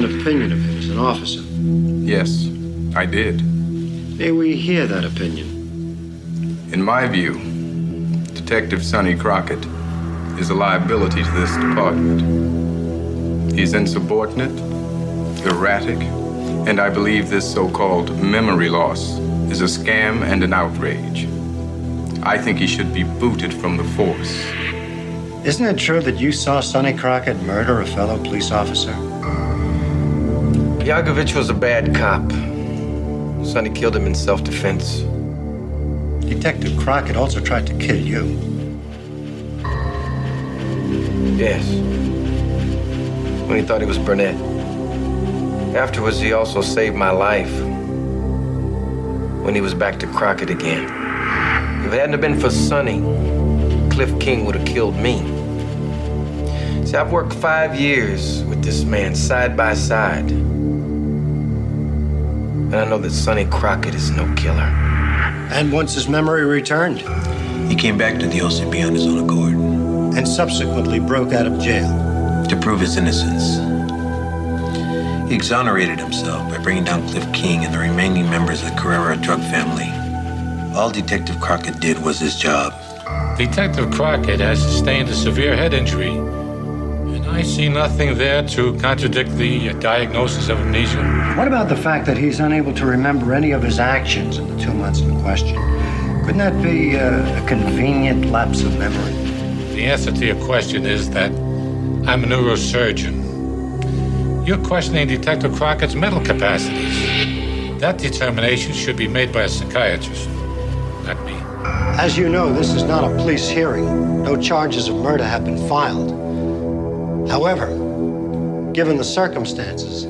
an opinion of him as an officer. Yes, I did. May we hear that opinion? In my view, Detective Sonny Crockett is a liability to this department. He's insubordinate, erratic, and I believe this so-called memory loss is a scam and an outrage. I think he should be booted from the force. Isn't it true that you saw Sonny Crockett murder a fellow police officer? Yagovich was a bad cop. Sonny killed him in self-defense. Detective Crockett also tried to kill you. Yes. When he thought he was Burnett. Afterwards, he also saved my life. When he was back to Crockett again. If it hadn't have been for Sonny, Cliff King would have killed me. See, I've worked 5 years with this man side by side. And I know that Sonny Crockett is no killer. And once his memory returned? He came back to the OCP on his own accord. And subsequently broke out of jail. To prove his innocence. He exonerated himself by bringing down Cliff King and the remaining members of the Carrera drug family. All Detective Crockett did was his job. Detective Crockett has sustained a severe head injury, and I see nothing there to contradict the diagnosis of amnesia. What about the fact that he's unable to remember any of his actions in the 2 months in question? Couldn't that be a convenient lapse of memory? The answer to your question is that I'm a neurosurgeon. You're questioning Detective Crockett's mental capacities. That determination should be made by a psychiatrist, not me. As you know, this is not a police hearing. No charges of murder have been filed. However, given the circumstances,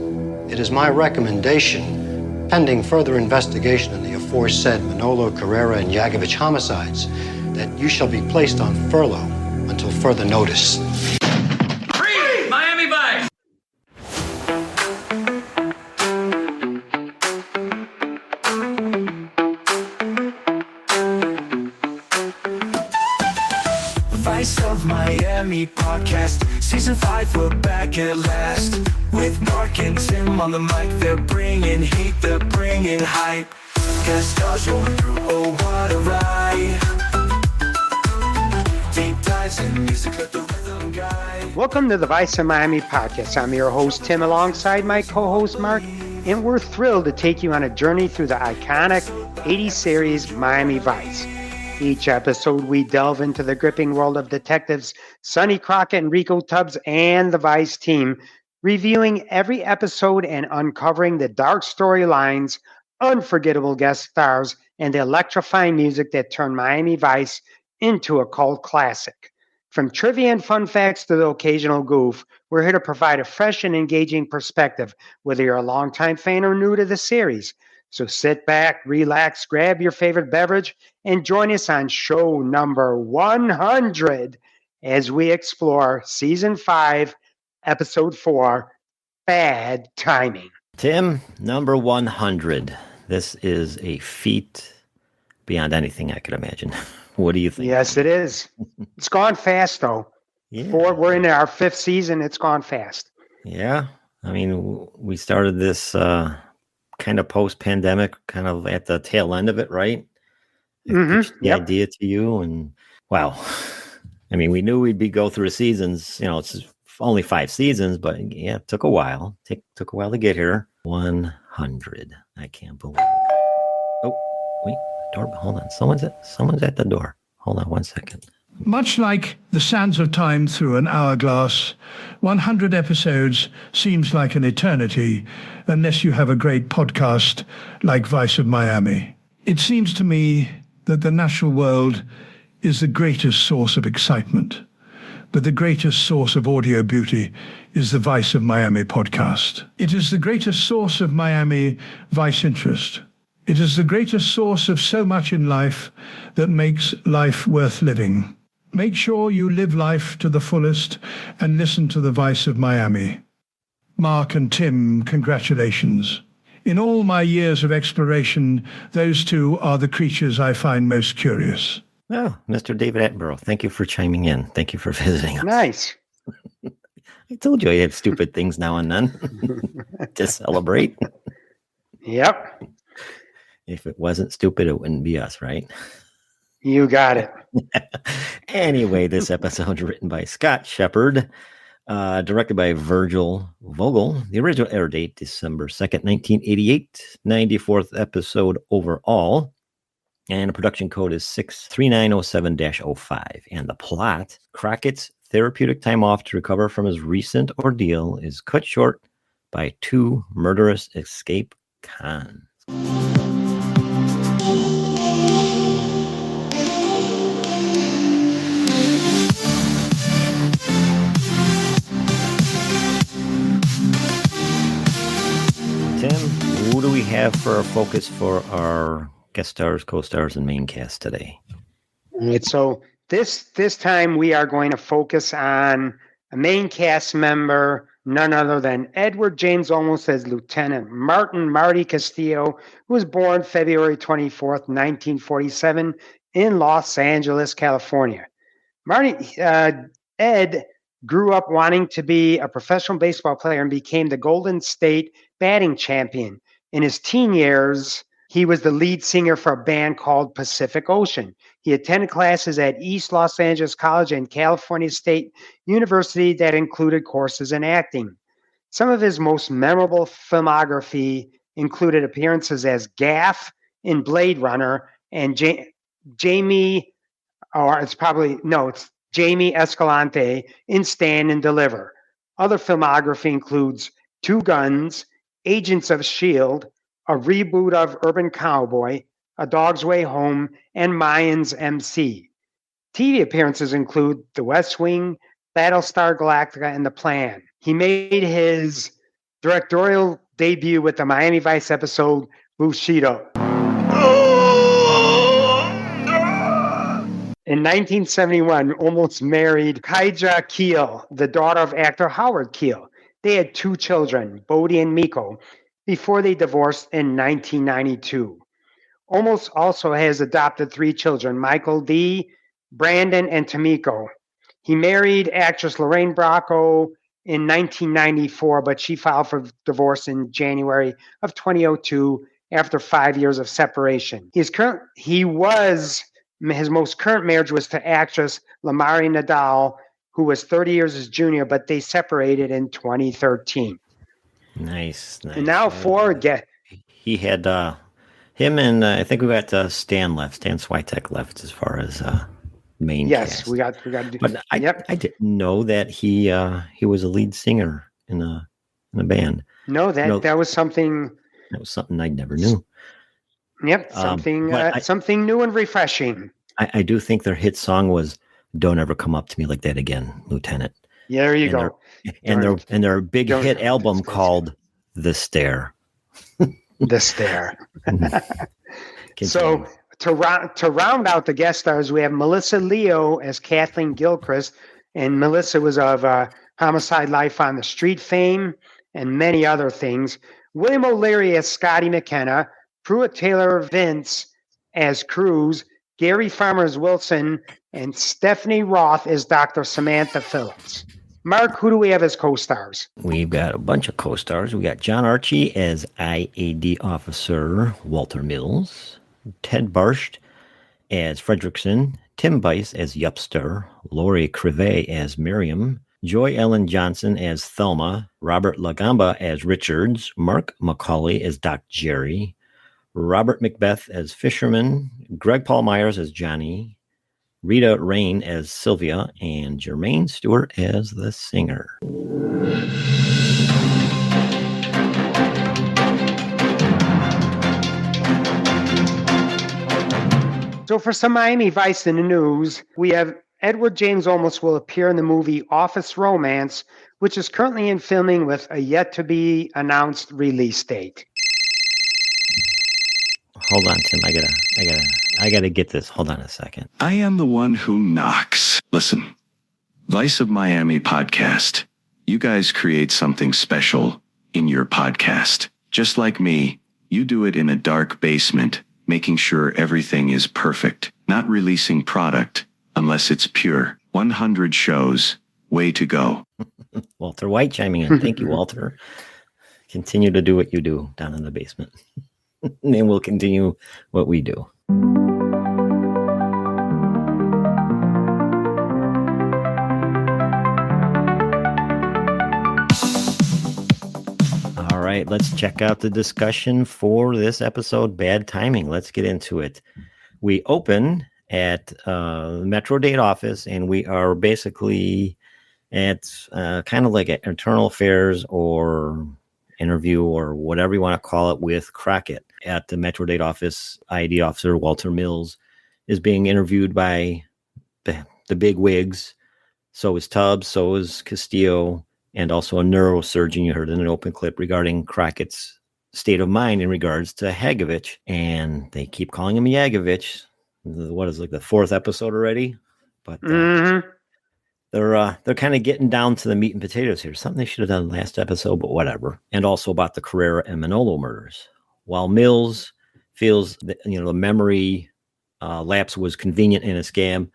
it is my recommendation, pending further investigation in the aforesaid Manolo, Carrera, and Yagovich homicides, that you shall be placed on furlough until further notice. Freeze! Miami Vice! Vice of Miami podcast, season 5, we're back at last. With Mark and Tim on the mic, they're bringing heat, they're bringing hype. Guest stars rolling through, oh what a ride. Deep dives in music, let the rhythm guide. Welcome to the Vice of Miami podcast. I'm your host, Tim, alongside my co-host, Mark, and we're thrilled to take you on a journey through the iconic 80s series, Miami Vice. Each episode, we delve into the gripping world of detectives Sonny Crockett and Rico Tubbs and the Vice team, reviewing every episode and uncovering the dark storylines, unforgettable guest stars, and the electrifying music that turned Miami Vice into a cult classic. From trivia and fun facts to the occasional goof, we're here to provide a fresh and engaging perspective, whether you're a longtime fan or new to the series. So sit back, relax, grab your favorite beverage, and join us on show number 100 as we explore Season 5, Episode 4, Bad Timing. Tim, number 100. This is a feat beyond anything I could imagine. What do you think? Yes, it is. It's gone fast, though. Yeah. We're in our 5th season. It's gone fast. Yeah. I mean, we started this kind of post-pandemic, kind of at the tail end of it, right? The idea to you, and wow. I mean, we knew we'd go through the seasons. You know, it's only 5 seasons, but yeah, it took a while. Took a while to get here. 100. I can't believe it. Oh, wait. Doorbell. Hold on. Someone's at the door. Hold on 1 second. Much like the sands of time through an hourglass, 100 episodes seems like an eternity unless you have a great podcast like Vice of Miami. It seems to me that the natural world is the greatest source of excitement, but the greatest source of audio beauty is the Vice of Miami podcast. It is the greatest source of Miami Vice interest. It is the greatest source of so much in life that makes life worth living. Make sure you live life to the fullest and listen to the Vice of Miami. Mark and Tim, congratulations. In all my years of exploration, those two are the creatures I find most curious. Oh, Mr. David Attenborough, thank you for chiming in. Thank you for visiting us. Nice. I told you I have stupid things now and then to celebrate. Yep. If it wasn't stupid, it wouldn't be us, right? You got it. Anyway, this episode is written by Scott Shepard, directed by Virgil Vogel. The original air date, December 2nd, 1988, 94th episode overall. And the production code is 63907-05. And the plot, Crockett's therapeutic time off to recover from his recent ordeal is cut short by two murderous escape cons. Tim, who do we have for our focus for our guest stars, co-stars, and main cast today? All right, so this time we are going to focus on a main cast member, none other than Edward James Olmos as Lieutenant Marty Castillo, who was born February 24th, 1947 in Los Angeles, California. Ed grew up wanting to be a professional baseball player and became the Golden State batting champion. In his teen years, he was the lead singer for a band called Pacific Ocean. He attended classes at East Los Angeles College and California State University that included courses in acting. Some of his most memorable filmography included appearances as Gaff in Blade Runner and Jamie Escalante in Stand and Deliver. Other filmography includes Two Guns, Agents of S.H.I.E.L.D., a reboot of Urban Cowboy, A Dog's Way Home, and Mayans MC. TV appearances include The West Wing, Battlestar Galactica, and The Plan. He made his directorial debut with the Miami Vice episode Bushido. In 1971, Olmos married Kaija Keel, the daughter of actor Howard Keel. They had two children, Bodhi and Miko, before they divorced in 1992. Olmos also has adopted three children, Michael D., Brandon, and Tamiko. He married actress Lorraine Bracco in 1994, but she filed for divorce in January of 2002 after 5 years of separation. His most current marriage was to actress Lamari Nadal, who was 30 years his junior, but they separated in 2013. Nice. And now he had him and I think we got Stan Switek left as far as main cast. Yes, we got to do. But I didn't know that he was a lead singer in a band. No, that was something. That was something I never knew. Yep, something new and refreshing. I do think their hit song was "Don't Ever Come Up to Me Like That Again, Lieutenant." Yeah, there you go. Their big hit album called "The Stare." The Stare. So to round out the guest stars, we have Melissa Leo as Kathleen Gilchrist, and Melissa was of Homicide: Life on the Street fame and many other things. William O'Leary as Scotty McKenna, Pruitt Taylor Vince as Cruz, Gary Farmer as Wilson, and Stephanie Roth as Dr. Samantha Phillips. Mark, who do we have as co-stars? We've got a bunch of co-stars. We got John Archie as IAD officer Walter Mills, Ted Barsht as Fredrickson, Tim Bice as Yupster, Lori Crivet as Miriam, Joy Ellen Johnson as Thelma, Robert Lagamba as Richards, Mark McCauley as Doc Jerry, Robert Macbeth as Fisherman, Greg Paul Myers as Johnny, Rita Rain as Sylvia, and Jermaine Stewart as the singer. So for some Miami Vice in the news, we have Edward James Olmos will appear in the movie Office Romance, which is currently in filming with a yet-to-be-announced release date. Hold on, Tim. I gotta get this. Hold on a second. I am the one who knocks. Listen, Vice of Miami podcast. You guys create something special in your podcast. Just like me, you do it in a dark basement, making sure everything is perfect, not releasing product unless it's pure. 100 shows, Way to go. Walter White chiming in. Thank you, Walter. Continue to do what you do down in the basement. And we'll continue what we do. All right, let's check out the discussion for this episode, Bad Timing. Let's get into it. We open at the Metro Dade office, and we are basically at kind of like an internal affairs or interview or whatever you want to call it with Crockett. At the Metro Dade office, ID officer Walter Mills is being interviewed by the big wigs. So is Tubbs, so is Castillo, and also a neurosurgeon you heard in an open clip regarding Crockett's state of mind in regards to Hagovich. And they keep calling him Yagovich. What is like the fourth episode already? But they're kind of getting down to the meat and potatoes here. Something they should have done last episode, but whatever. And also about the Carrera and Manolo murders. While Mills feels that the memory lapse was convenient in a scam,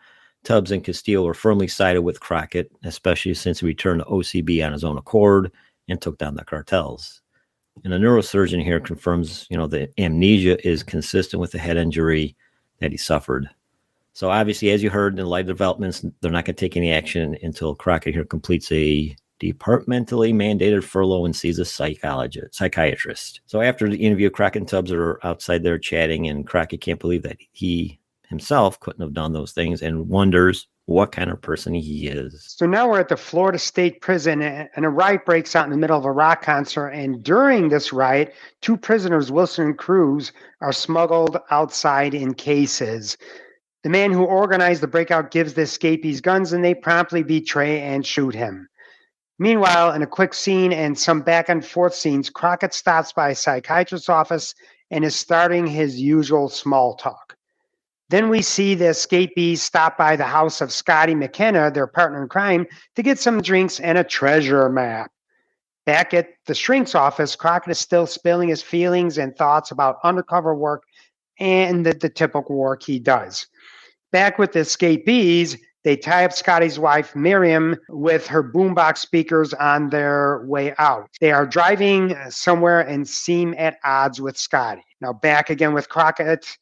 Tubbs and Castillo were firmly sided with Crockett, especially since he returned to OCB on his own accord and took down the cartels. And a neurosurgeon here confirms, the amnesia is consistent with the head injury that he suffered. So obviously, as you heard in light developments, they're not going to take any action until Crockett here completes a departmentally mandated furlough and sees a psychiatrist. So after the interview, Crockett and Tubbs are outside there chatting, and Crockett can't believe that he himself couldn't have done those things and wonders what kind of person he is. So now we're at the Florida State Prison, and a riot breaks out in the middle of a rock concert. And during this riot, two prisoners, Wilson and Cruz, are smuggled outside in cases. The man who organized the breakout gives the escapees guns, and they promptly betray and shoot him. Meanwhile, in a quick scene and some back and forth scenes, Crockett stops by a psychiatrist's office and is starting his usual small talk. Then we see the escapees stop by the house of Scotty McKenna, their partner in crime, to get some drinks and a treasure map. Back at the shrink's office, Crockett is still spilling his feelings and thoughts about undercover work and the typical work he does. Back with the escapees, they tie up Scotty's wife, Miriam, with her boombox speakers on their way out. They are driving somewhere and seem at odds with Scotty. Now back again with Crockett.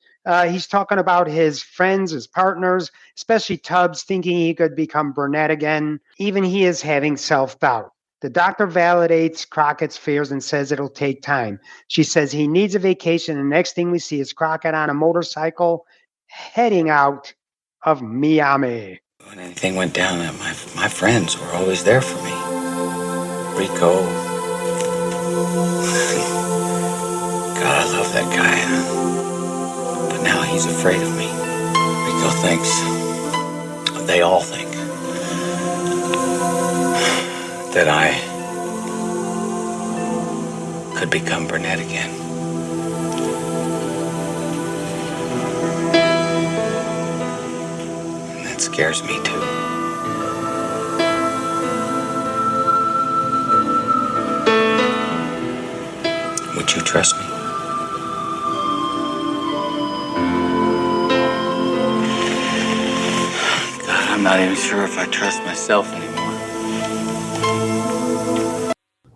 He's talking about his friends, his partners, especially Tubbs, thinking he could become Burnett again. Even he is having self-doubt. The doctor validates Crockett's fears and says it'll take time. She says he needs a vacation. The next thing we see is Crockett on a motorcycle heading out of Miami. When anything went down, my friends were always there for me. Rico. God, I love that guy. But now he's afraid of me. Rico thinks, they all think, that I could become Burnett again. And that scares me too. Would you trust me? I'm not even sure if I trust myself anymore.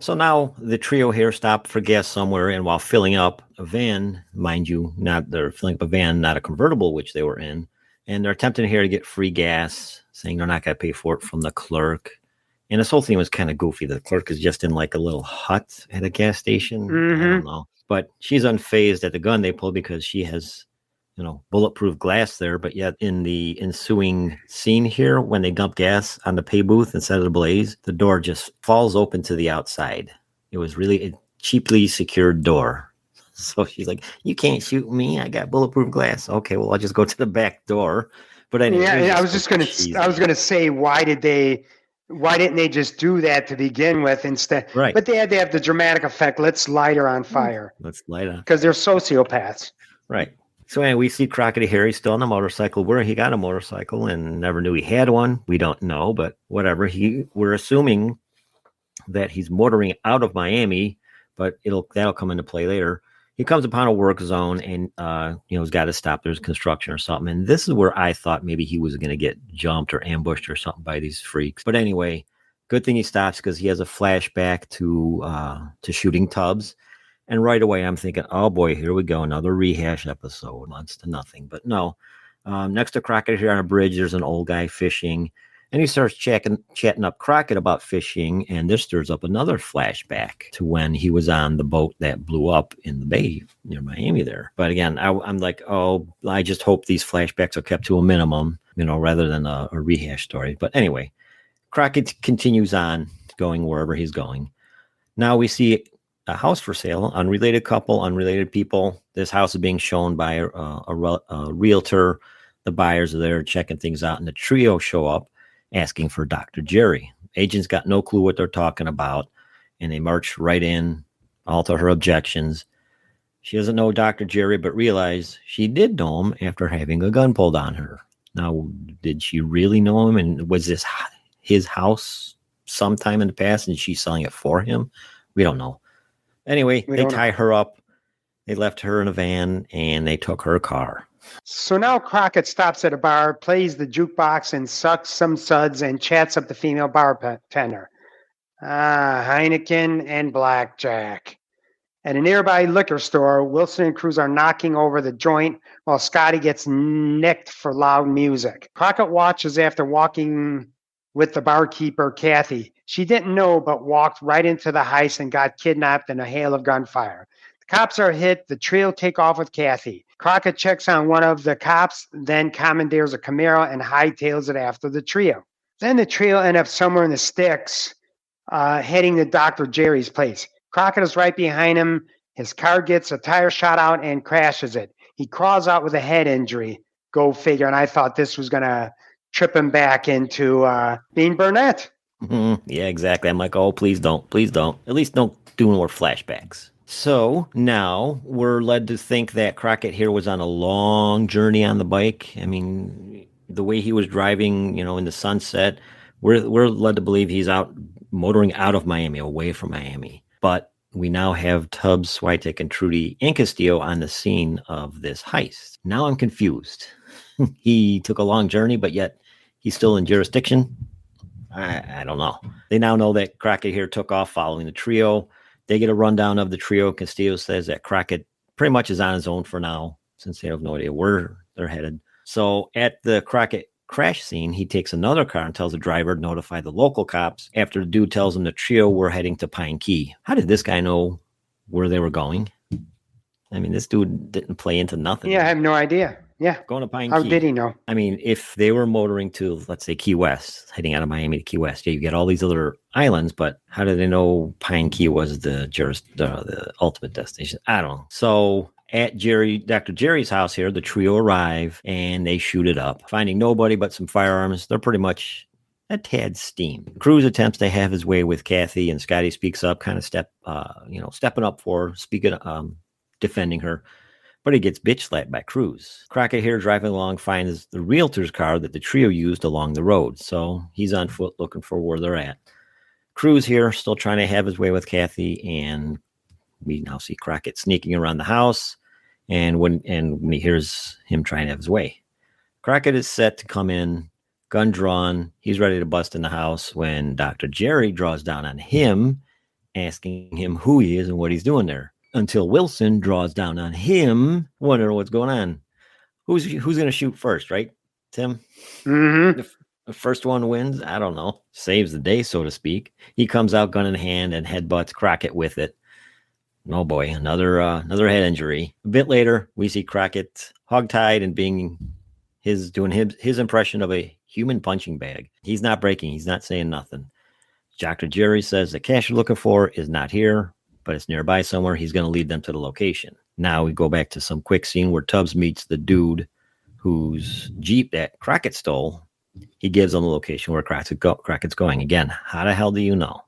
So now the trio here stop for gas somewhere, and while filling up a van, mind you, they're filling up a van, not a convertible, which they were in, and they're attempting here to get free gas, saying they're not going to pay for it from the clerk. And this whole thing was kind of goofy. The clerk is just in like a little hut at a gas station. I don't know. But she's unfazed at the gun they pulled because she has bulletproof glass there, but yet in the ensuing scene here, when they dump gas on the pay booth and set it ablaze, the door just falls open to the outside. It was really a cheaply secured door. So she's like, you can't shoot me. I got bulletproof glass. Okay, well, I'll just go to the back door. But anyway, I was going to say, why didn't they just do that to begin with instead? Right. But they had to have the dramatic effect. Let's light her on fire. Let's light her. Because they're sociopaths. Right. So anyway, we see Crockett here. He's still on the motorcycle. Where he got a motorcycle and never knew he had one. We don't know, but whatever. We're assuming that he's motoring out of Miami, but that'll come into play later. He comes upon a work zone and, he's got to stop. There's construction or something. And this is where I thought maybe he was going to get jumped or ambushed or something by these freaks. But anyway, good thing he stops because he has a flashback to shooting Tubbs. And right away, I'm thinking, oh boy, here we go. Another rehash episode. Months to nothing. But no, next to Crockett here on a bridge, there's an old guy fishing. And he starts chatting up Crockett about fishing, and this stirs up another flashback to when he was on the boat that blew up in the bay near Miami there. But again, I'm like, oh, I just hope these flashbacks are kept to a minimum, rather than a rehash story. But anyway, Crockett continues on going wherever he's going. Now we see a house for sale, unrelated couple, unrelated people. This house is being shown by a realtor. The buyers are there checking things out, and the trio show up asking for Dr. Jerry. Agents got no clue what they're talking about, and they march right in, all to her objections. She doesn't know Dr. Jerry, but realized she did know him after having a gun pulled on her. Now, did she really know him? And was this his house sometime in the past, and she's selling it for him? We don't know. Anyway, they tie her up. They left her in a van, and they took her car. So now Crockett stops at a bar, plays the jukebox, and sucks some suds and chats up the female bartender. Heineken and blackjack. At a nearby liquor store, Wilson and Cruz are knocking over the joint while Scotty gets nicked for loud music. Crockett watches after walking with the barkeeper, Kathy. She didn't know, but walked right into the heist and got kidnapped in a hail of gunfire. The cops are hit. The trio take off with Kathy. Crockett checks on one of the cops, then commandeers a Camaro and hightails it after the trio. Then the trio end up somewhere in the sticks, heading to Dr. Jerry's place. Crockett is right behind him. His car gets a tire shot out and crashes it. He crawls out with a head injury. Go figure. And I thought this was going to trip him back into being Burnett. Yeah, exactly. I'm like, oh, please don't. Please don't. At least don't do more flashbacks. So now we're led to think that Crockett here was on a long journey on the bike. I mean, the way he was driving, in the sunset, we're led to believe he's out motoring out of Miami, away from Miami. But we now have Tubbs, Switek, and Trudy and Castillo on the scene of this heist. Now I'm confused. He took a long journey, but yet he's still in jurisdiction. I don't know. They now know that Crockett here took off following the trio. They get a rundown of the trio. Castillo says that Crockett pretty much is on his own for now, since they have no idea where they're headed. So at the Crockett crash scene, he takes another car and tells the driver to notify the local cops after the dude tells him the trio were heading to Pine Key. How did this guy know where they were going? I mean, this dude didn't play into nothing. Yeah, I have no idea. Yeah. Going to Pine How Key. did he know? I mean, if they were motoring to, let's say, Key West, heading out of Miami to Key West, yeah, you get all these other islands, but how did they know Pine Key was the ultimate destination? I don't know. So at Dr. Jerry's house here, the trio arrive and they shoot it up. Finding nobody but some firearms, they're pretty much a tad steamed. Cruz attempts to have his way with Kathy, and Scotty speaks up, kind of stepping up for her, defending her. But he gets bitch slapped by Cruz. Crockett here driving along finds the realtor's car that the trio used along the road. So he's on foot looking for where they're at. Cruz here still trying to have his way with Kathy, and we now see Crockett sneaking around the house. And when he hears him trying to have his way, Crockett is set to come in, gun drawn. He's ready to bust in the house when Dr. Jerry draws down on him, asking him who he is and what he's doing there. Until Wilson draws down on him, wondering what's going on. Who's going to shoot first, right, Tim? Mm-hmm. The first one wins. I don't know. Saves the day, so to speak. He comes out gun in hand and headbutts Crockett with it. Oh boy, another head injury. A bit later, we see Crockett hogtied and doing his impression of a human punching bag. He's not breaking. He's not saying nothing. Dr. Jerry says the cash you're looking for is not here, but it's nearby somewhere. He's going to lead them to the location. Now we go back to some quick scene where Tubbs meets the dude whose Jeep that Crockett stole. He gives them the location where Crockett's going. Again, how the hell do you know?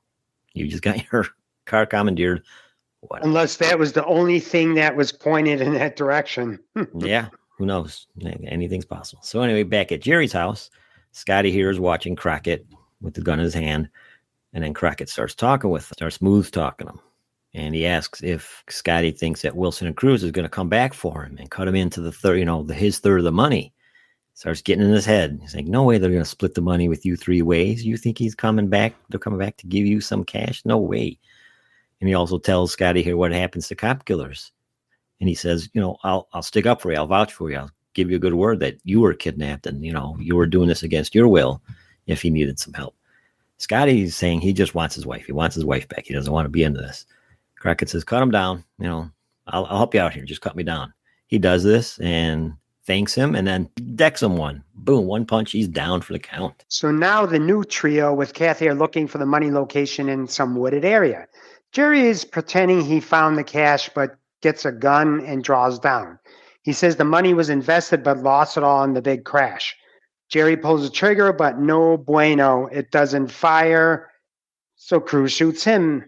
You just got your car commandeered. Whatever. Unless that was the only thing that was pointed in that direction. Yeah, who knows? Anything's possible. So anyway, back at Jerry's house, Scotty here is watching Crockett with the gun in his hand. And then Crockett starts smooth talking him. And he asks if Scotty thinks that Wilson and Cruz is going to come back for him and cut him into the third, his third of the money. Starts getting in his head. He's like, no way they're going to split the money with you 3 ways. You think he's coming back? They're coming back to give you some cash? No way. And he also tells Scotty here what happens to cop killers. And he says, I'll stick up for you. I'll vouch for you. I'll give you a good word that you were kidnapped and, you were doing this against your will if he needed some help. Scotty's saying he just wants his wife. He wants his wife back. He doesn't want to be into this. Crockett says, cut him down. I'll help you out here. Just cut me down. He does this and thanks him and then decks him one. Boom, 1 punch. He's down for the count. So now the new trio with Kathy are looking for the money location in some wooded area. Jerry is pretending he found the cash, but gets a gun and draws down. He says the money was invested, but lost it all in the big crash. Jerry pulls the trigger, but no bueno. It doesn't fire. So Cruz shoots him.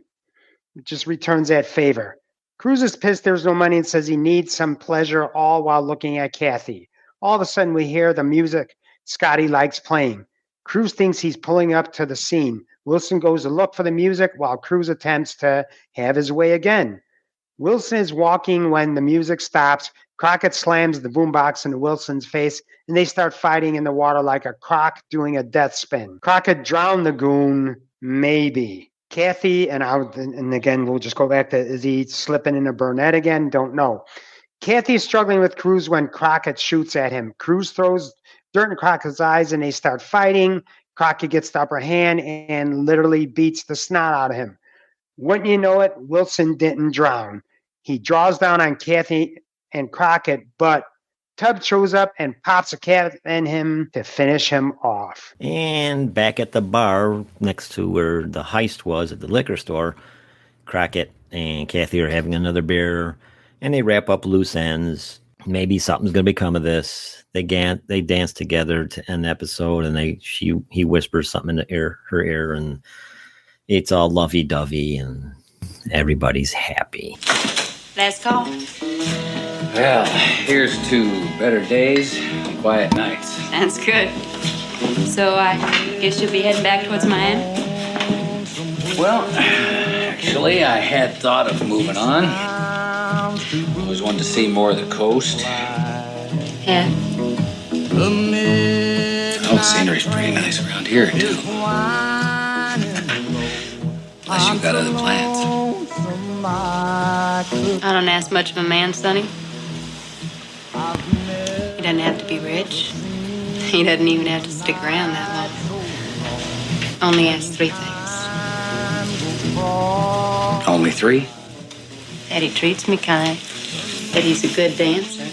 Just returns that favor. Cruz is pissed there's no money and says he needs some pleasure, all while looking at Kathy. All of a sudden we hear the music Scotty likes playing. Cruz thinks he's pulling up to the scene. Wilson goes to look for the music while Cruz attempts to have his way again. Wilson is walking when the music stops. Crockett slams the boombox into Wilson's face and they start fighting in the water like a croc doing a death spin. Crockett drowned the goon, maybe. Kathy, and again, we'll just go back to, is he slipping into Burnett again? Don't know. Kathy is struggling with Cruz when Crockett shoots at him. Cruz throws dirt in Crockett's eyes and they start fighting. Crockett gets the upper hand and literally beats the snot out of him. Wouldn't you know it, Wilson didn't drown. He draws down on Kathy and Crockett, but Tubb shows up and pops a cat in him to finish him off. And back at the bar next to where the heist was at the liquor store, Crockett and Kathy are having another beer, and they wrap up loose ends. Maybe something's going to become of this. They dance together to end the episode, and he whispers something in her ear, and it's all lovey-dovey, and everybody's happy. Last call. Well, here's to better days and quiet nights. Sounds good. So I guess you'll be heading back towards Miami? Well, actually, I had thought of moving on. Always wanted to see more of the coast. Yeah. Oh, the scenery's pretty nice around here, too. Unless you've got other plans. I don't ask much of a man, Sonny. He doesn't have to be rich. He doesn't even have to stick around that long. Only ask 3 things. Only 3? That he treats me kind. That he's a good dancer.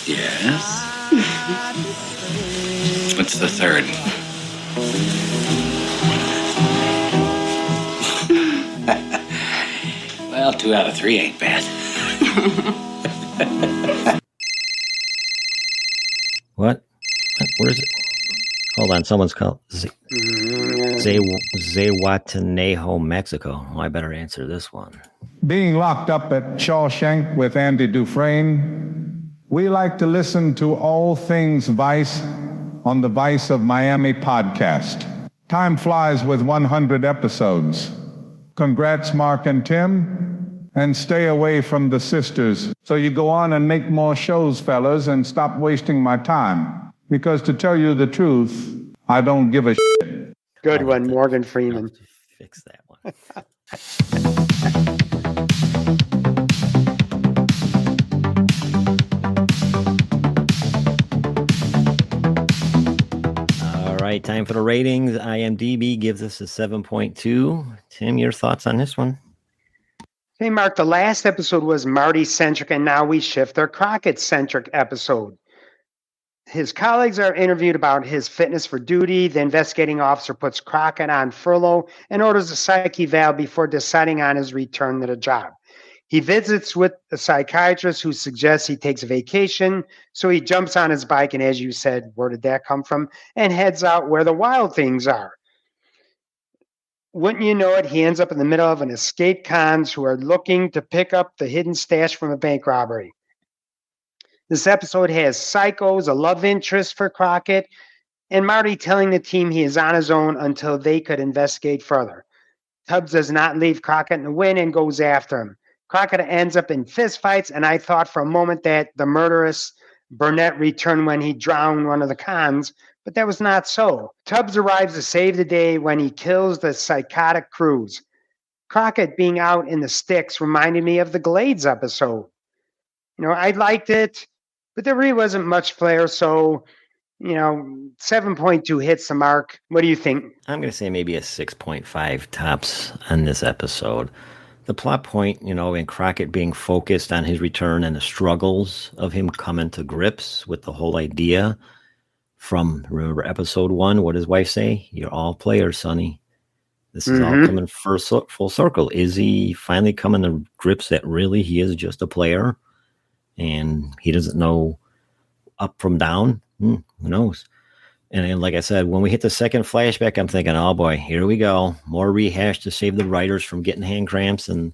Yes. What's the 3rd? Well, 2 out of 3 ain't bad. What? Where is it? Hold on, someone's called Zihuatanejo, Mexico. Oh, I better answer this one. Being locked up at Shawshank with Andy Dufresne, we like to listen to all things Vice on the Vice of Miami podcast. Time flies with 100 episodes. Congrats, Mark and Tim. And stay away from the sisters. So you go on and make more shows, fellas, and stop wasting my time. Because to tell you the truth, I don't give a shit. Good one, Morgan Freeman. Fix that one. All right, time for the ratings. IMDb gives us a 7.2. Tim, your thoughts on this one? Hey, Mark, the last episode was Marty-centric, and now we shift our Crockett-centric episode. His colleagues are interviewed about his fitness for duty. The investigating officer puts Crockett on furlough and orders a psych eval before deciding on his return to the job. He visits with a psychiatrist who suggests he takes a vacation, so he jumps on his bike, and as you said, where did that come from, and heads out where the wild things are. Wouldn't you know it, he ends up in the middle of an escaped cons who are looking to pick up the hidden stash from a bank robbery. This episode has psychos, a love interest for Crockett, and Marty telling the team he is on his own until they could investigate further. Tubbs does not leave Crockett in the wind and goes after him. Crockett ends up in fistfights, and I thought for a moment that the murderous Burnett returned when he drowned one of the cons, but that was not so. Tubbs arrives to save the day when he kills the psychotic Cruz. Crockett being out in the sticks reminded me of the Glades episode. I liked it, but there really wasn't much flair, so 7.2 hits the mark. What do you think? I'm going to say maybe a 6.5 tops on this episode. The plot point, in Crockett being focused on his return and the struggles of him coming to grips with the whole idea from, remember, episode 1, what does his wife say? You're all players, Sonny. This is all coming full circle. Is he finally coming to grips that really he is just a player and he doesn't know up from down? Who knows? And then, like I said, when we hit the second flashback, I'm thinking, oh boy, here we go. More rehash to save the writers from getting hand cramps. And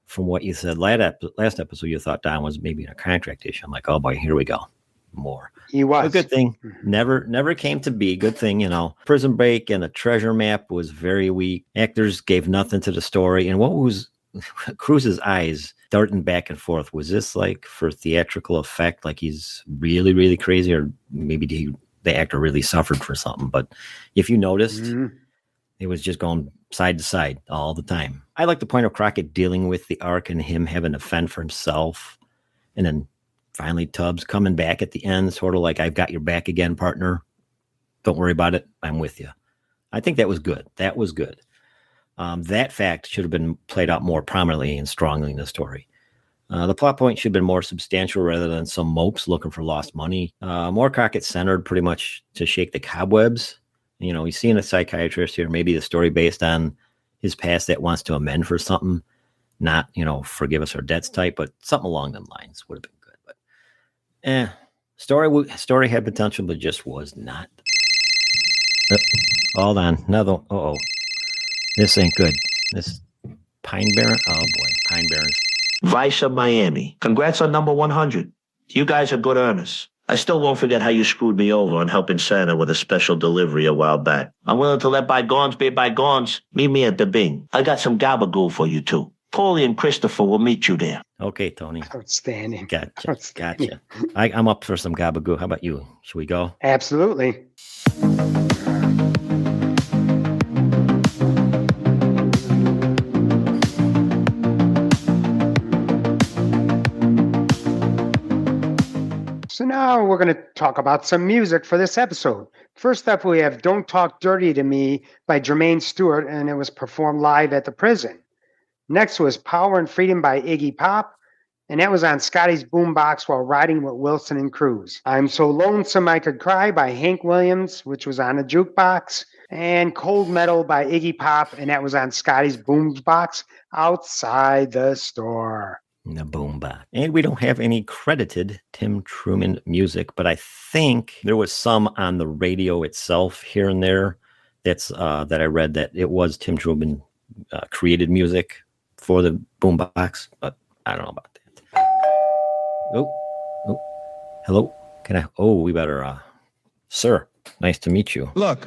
from what you said last episode, you thought Don was maybe in a contract issue. I'm like, oh boy, here we go. More. He was. A good thing. Never came to be. Good thing, Prison Break and the treasure map was very weak. Actors gave nothing to the story. And what was Cruz's eyes darting back and forth? Was this like for theatrical effect? Like he's really, really crazy? Or maybe the actor really suffered for something? But if you noticed, it was just going side to side all the time. I like the point of Crockett dealing with the arc and him having to fend for himself. And then finally Tubbs coming back at the end, sort of like, I've got your back again, partner. Don't worry about it. I'm with you. I think that was good. That was good. That fact should have been played out more prominently and strongly in the story. The plot point should have been more substantial rather than some mopes looking for lost money. More Crockett centered pretty much to shake the cobwebs. He's seeing a psychiatrist here, maybe the story based on his past that wants to amend for something, not, forgive us our debts type, but something along them lines would have been good. But story had potential, but just was not. Hold on. Another. Uh-oh. This ain't good. This Pine Barren. Oh boy. Pine Barrens. Vice of Miami. Congrats on number 100. You guys are good earners. I still won't forget how you screwed me over on helping Santa with a special delivery a while back. I'm willing to let bygones be bygones. Meet me at the Bing. I got some gabagool for you too. Paulie and Christopher will meet you there. Okay, Tony. Outstanding. Gotcha. I'm up for some gabagool. How about you? Should we go? Absolutely. So now we're going to talk about some music for this episode. First up, we have Don't Talk Dirty to Me by Jermaine Stewart, and it was performed live at the prison. Next was Power and Freedom by Iggy Pop, and that was on Scotty's boombox while riding with Wilson and Cruz. I'm So Lonesome I Could Cry by Hank Williams, which was on a jukebox, and Cold Metal by Iggy Pop, and that was on Scotty's boombox outside the store. The boombox. And we don't have any credited Tim Truman music, but I think there was some on the radio itself here and there. That's that I read that it was Tim Truman created music for the boombox, but I don't know about that. Oh, hello. Can I? Oh, we better. Sir, nice to meet you. Look,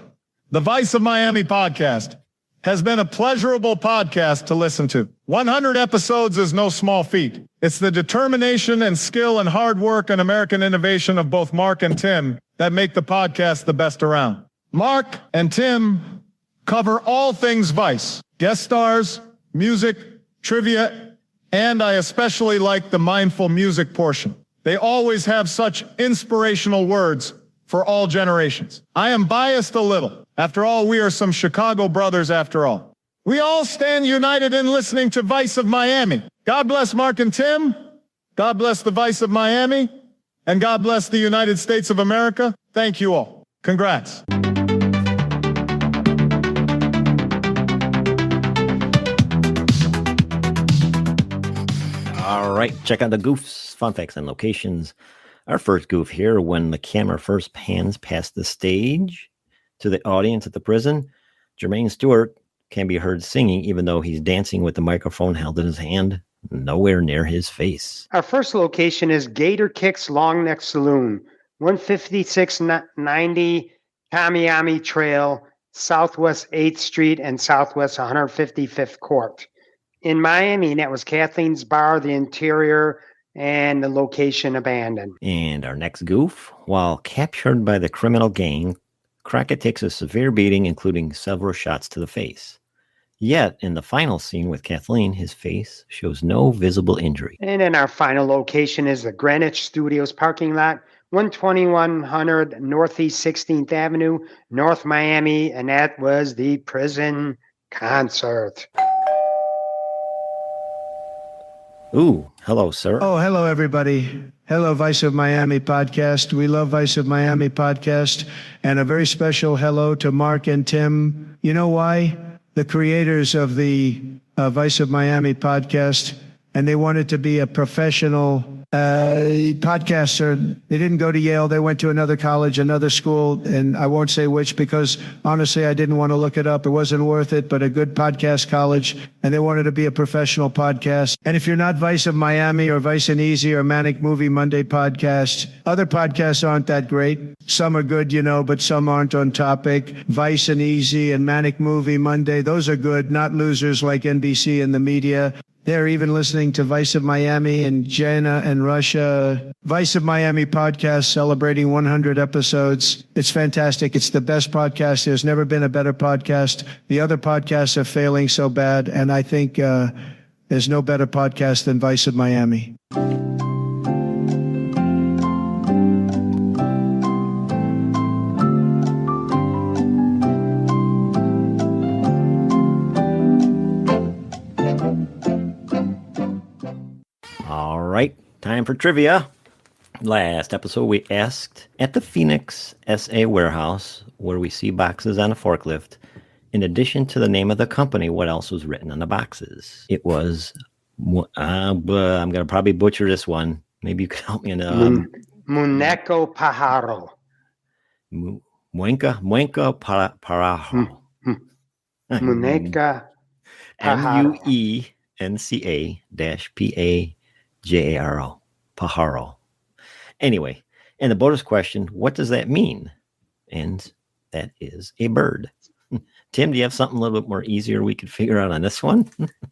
the Vice of Miami podcast has been a pleasurable podcast to listen to. 100 episodes is no small feat. It's the determination and skill and hard work and American innovation of both Mark and Tim that make the podcast the best around. Mark and Tim cover all things Vice, guest stars, music, trivia, and I especially like the mindful music portion. They always have such inspirational words for all generations. I am biased a little. After all, we are some Chicago brothers after all. We all stand united in listening to Vice of Miami. God bless Mark and Tim. God bless the Vice of Miami. And God bless the United States of America. Thank you all. Congrats. All right, check out the goofs, fun facts, and locations. Our first goof here, when the camera first pans past the stage to the audience at the prison, Jermaine Stewart can be heard singing even though he's dancing with the microphone held in his hand, nowhere near his face. Our first location is Gator Kicks Long Neck Saloon, 15690 Tamiami Trail, Southwest 8th Street, and Southwest 155th Court. In Miami, that was Kathleen's Bar, the interior, and the location abandoned. And our next goof, while captured by the criminal gang, Crockett takes a severe beating, including several shots to the face. Yet, in the final scene with Kathleen, his face shows no visible injury. And then our final location is the Greenwich Studios parking lot, 12100 Northeast 16th Avenue, North Miami, and that was the prison concert. Ooh, hello, sir. Oh, hello, everybody. Hello, Vice of Miami podcast. We love Vice of Miami podcast. And a very special hello to Mark and Tim. You know why? The creators of the Vice of Miami podcast, and they wanted to be a professional podcaster. They didn't go to Yale. They went to another college, another school, and I won't say which because honestly, I didn't want to look it up. It wasn't worth it, but a good podcast college, and they wanted to be a professional podcast. And if you're not Vice of Miami or Vice and Easy or Manic Movie Monday podcast, other podcasts aren't that great. Some are good, you know, but some aren't on topic. Vice and Easy and Manic Movie Monday, those are good, not losers like NBC and the media. They're even listening to Vice of Miami and Jenna and Russia. Vice of Miami podcast celebrating 100 episodes. It's fantastic. It's the best podcast. There's never been a better podcast. The other podcasts are failing so bad, and I think there's no better podcast than Vice of Miami. All right, time for trivia. Last episode, we asked at the Phoenix SA warehouse, where we see boxes on a forklift, in addition to the name of the company, what else was written on the boxes? It was, I'm going to probably butcher this one. Maybe you can help me. Muneco Pajaro. Muenca Pajaro. Muneca Pajaro. MUENCA-PAJARO. Pajaro. Anyway, and the bonus question, what does that mean? And that is a bird. Tim, do you have something a little bit more easier we could figure out on this one?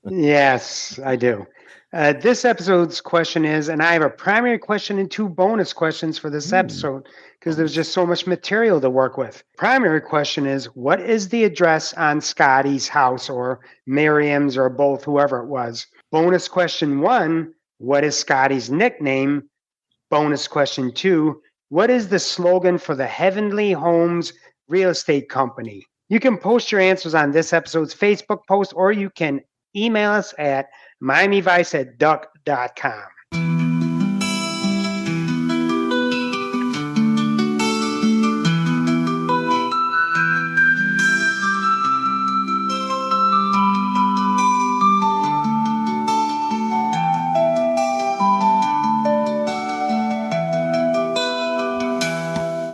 Yes, I do. This episode's question is, and I have a primary question and two bonus questions for this episode because there's just so much material to work with. Primary question is, what is the address on Scotty's house or Miriam's or both, whoever it was? Bonus question 1, what is Scotty's nickname? Bonus question 2, what is the slogan for the Heavenly Homes Real Estate Company? You can post your answers on this episode's Facebook post, or you can email us at miamivice@duck.com.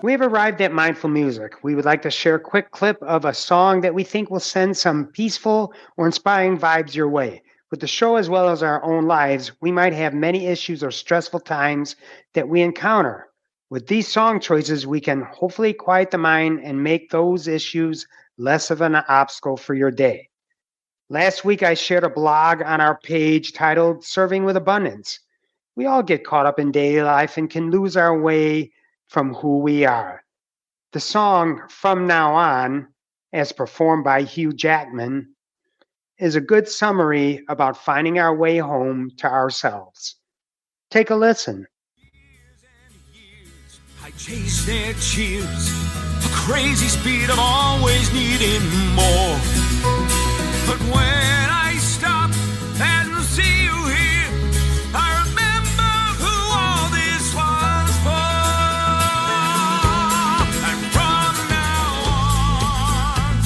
We have arrived at Mindful Music. We would like to share a quick clip of a song that we think will send some peaceful or inspiring vibes your way. With the show as well as our own lives, we might have many issues or stressful times that we encounter. With these song choices, we can hopefully quiet the mind and make those issues less of an obstacle for your day. Last week, I shared a blog on our page titled Serving with Abundance. We all get caught up in daily life and can lose our way from who we are. The song From Now On, as performed by Hugh Jackman, is a good summary about finding our way home to ourselves. Take a listen. I chase their cheers, a crazy speed of always needing more. But when I stop and see you here, I remember who all this was for. And from now on,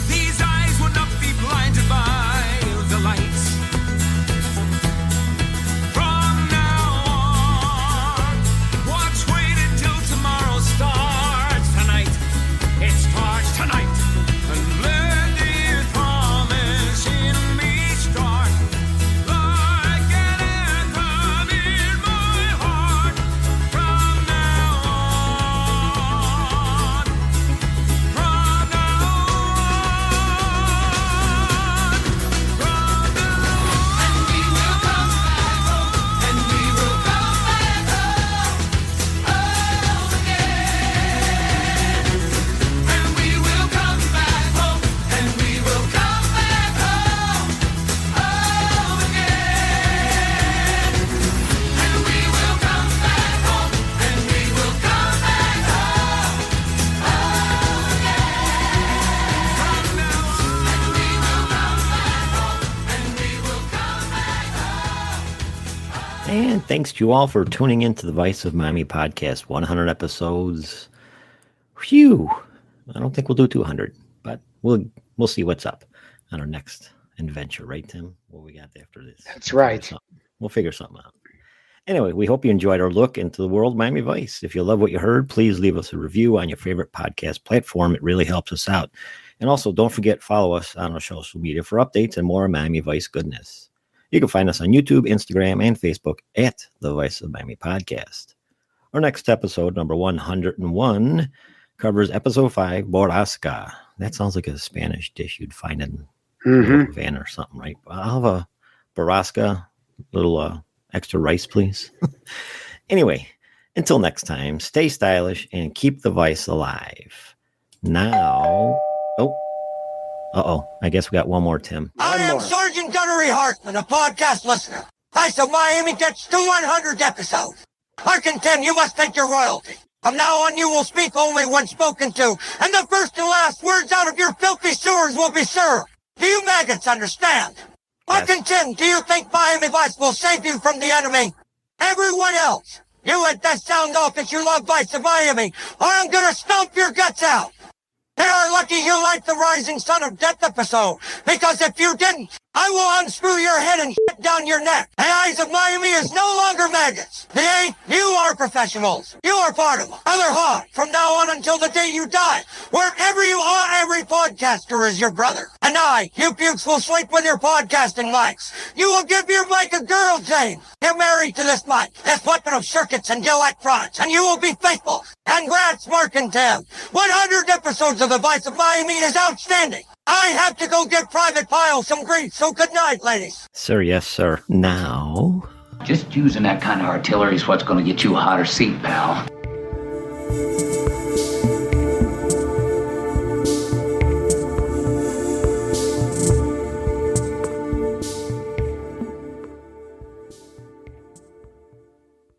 these eyes will not be blinded by the lights. From now on, watch, wait until tomorrow starts tonight. It starts tonight. And let And thanks to you all for tuning in to the Vice of Miami podcast. 100 episodes. Phew. I don't think we'll do 200, but we'll see what's up on our next adventure, right, Tim? What we got after this? That's right. We'll figure something out. Anyway, we hope you enjoyed our look into the world of Miami Vice. If you love what you heard, please leave us a review on your favorite podcast platform. It really helps us out. And also, don't forget, follow us on our social media for updates and more Miami Vice goodness. You can find us on YouTube, Instagram, and Facebook at the Vice of Miami podcast. Our next episode, number 101, covers episode 5, Borrasca. That sounds like a Spanish dish you'd find in a van or something, right? I'll have a Borrasca, little extra rice, please. Anyway, until next time, stay stylish and keep the Vice alive. Now, I guess we got one more, Tim. I am Sergeant Gunnery Hartman, a podcast listener. Vice of Miami gets to 100 episodes. Hearken, Tim, you must take your royalty. From now on, you will speak only when spoken to, and the first and last words out of your filthy sewers will be sir. Do you maggots understand? Hearken, Tim, do you think Miami Vice will save you from the enemy? Everyone else, you let that sound off that you love Vice of Miami, or I'm gonna stomp your guts out. They are lucky you liked the Rising Son of Death episode, because if you didn't, I will unscrew your head and shit down your neck. The Eyes of Miami is no longer maggots. They, you are professionals. You are part of them. Other Hawk, from now on until the day you die, wherever you are, every podcaster is your brother. And I, you pukes, will sleep with your podcasting mics. You will give your mic a girl's name. You're married to this mic, this weapon of circuits and electronics, and you will be faithful. Congrats, Mark and Tim. 100 episodes of The Vice of Miami is outstanding. I have to go get Private Pile some grief, so good night, ladies. Sir, yes, sir. Now... Just using that kind of artillery is what's going to get you a hotter seat, pal.